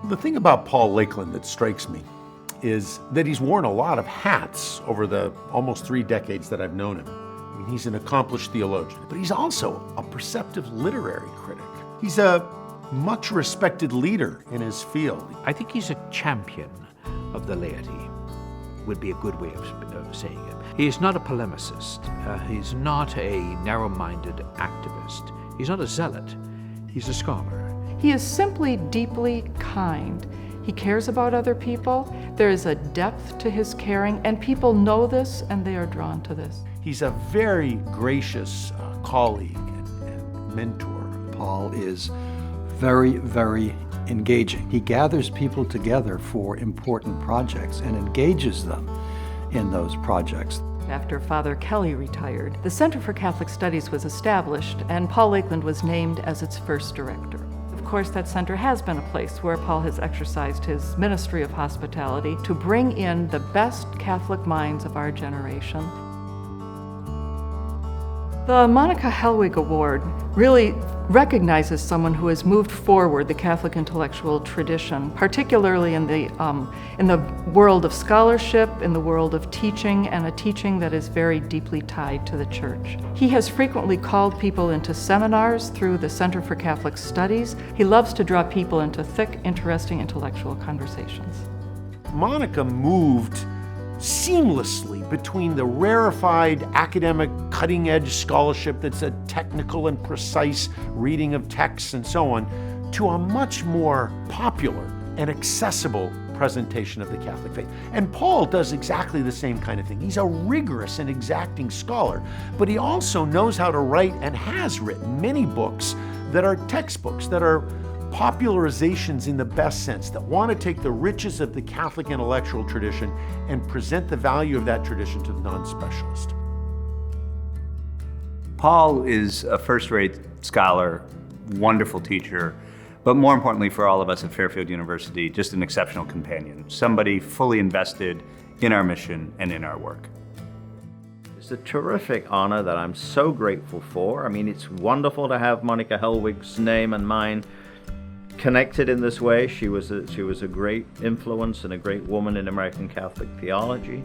The thing about Paul Lakeland that strikes me is that he's worn a lot of hats over the almost 3 decades that I've known him. I mean, he's an accomplished theologian, but he's also a perceptive literary critic. He's a much respected leader in his field. I think he's a champion of the laity, would be a good way of saying it. He is not a polemicist. He's not a narrow-minded activist. He's not a zealot. He's a scholar. He is simply deeply kind. He cares about other people. There is a depth to his caring, and people know this, and they are drawn to this. He's a very gracious colleague and mentor. Paul is very, very engaging. He gathers people together for important projects and engages them in those projects. After Father Kelly retired, the Center for Catholic Studies was established, and Paul Lakeland was named as its first director. Of course, that center has been a place where Paul has exercised his ministry of hospitality to bring in the best Catholic minds of our generation. The Monika Hellwig Award really recognizes someone who has moved forward the Catholic intellectual tradition, particularly in the world of scholarship, in the world of teaching, and a teaching that is very deeply tied to the Church. He has frequently called people into seminars through the Center for Catholic Studies. He loves to draw people into thick, interesting intellectual conversations. Monika moved seamlessly between the rarefied academic cutting-edge scholarship that's a technical and precise reading of texts and so on, to a much more popular and accessible presentation of the Catholic faith. And Paul does exactly the same kind of thing. He's a rigorous and exacting scholar, but he also knows how to write and has written many books that are textbooks, that are popularizations in the best sense, that want to take the riches of the Catholic intellectual tradition and present the value of that tradition to the non-specialist. Paul is a first-rate scholar, wonderful teacher, but more importantly for all of us at Fairfield University, just an exceptional companion, somebody fully invested in our mission and in our work. It's a terrific honor that I'm so grateful for. I mean, it's wonderful to have Monika Hellwig's name and mine connected in this way. She was a great influence and a great woman in American Catholic theology.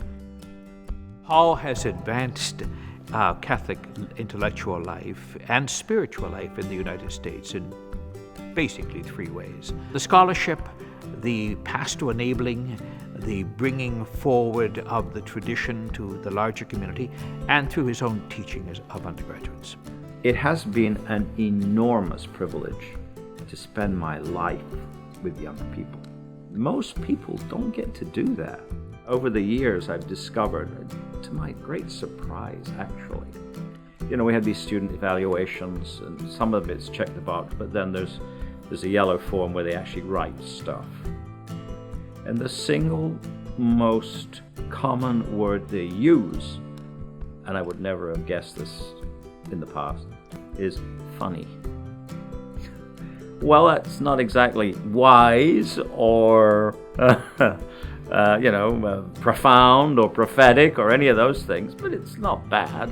Paul has advanced Catholic intellectual life and spiritual life in the United States in basically 3 ways. The scholarship, the pastoral enabling, the bringing forward of the tradition to the larger community, and through his own teaching of undergraduates. It has been an enormous privilege to spend my life with young people. Most people don't get to do that. Over the years, I've discovered, to my great surprise, actually, we had these student evaluations, and some of it's checked the box, but then there's a yellow form where they actually write stuff. And the single most common word they use, and I would never have guessed this in the past, is funny. Well, that's not exactly wise or, profound or prophetic or any of those things, but it's not bad.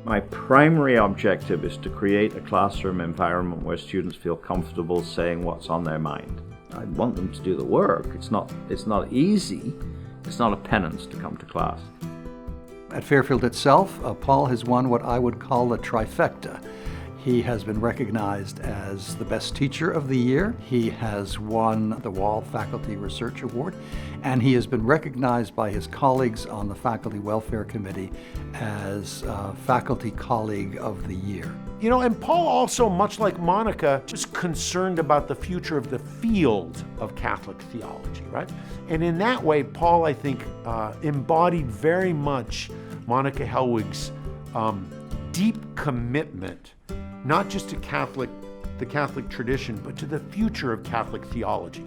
My primary objective is to create a classroom environment where students feel comfortable saying what's on their mind. I want them to do the work. It's not easy. It's not a penance to come to class. At Fairfield itself, Paul has won what I would call a trifecta. He has been recognized as the best teacher of the year. He has won the Wall Faculty Research Award, and he has been recognized by his colleagues on the Faculty Welfare Committee as Faculty Colleague of the Year. And Paul also, much like Monika, was concerned about the future of the field of Catholic theology, right? And in that way, Paul, I think, embodied very much Monika Hellwig's deep commitment, not just to the Catholic tradition, but to the future of Catholic theology.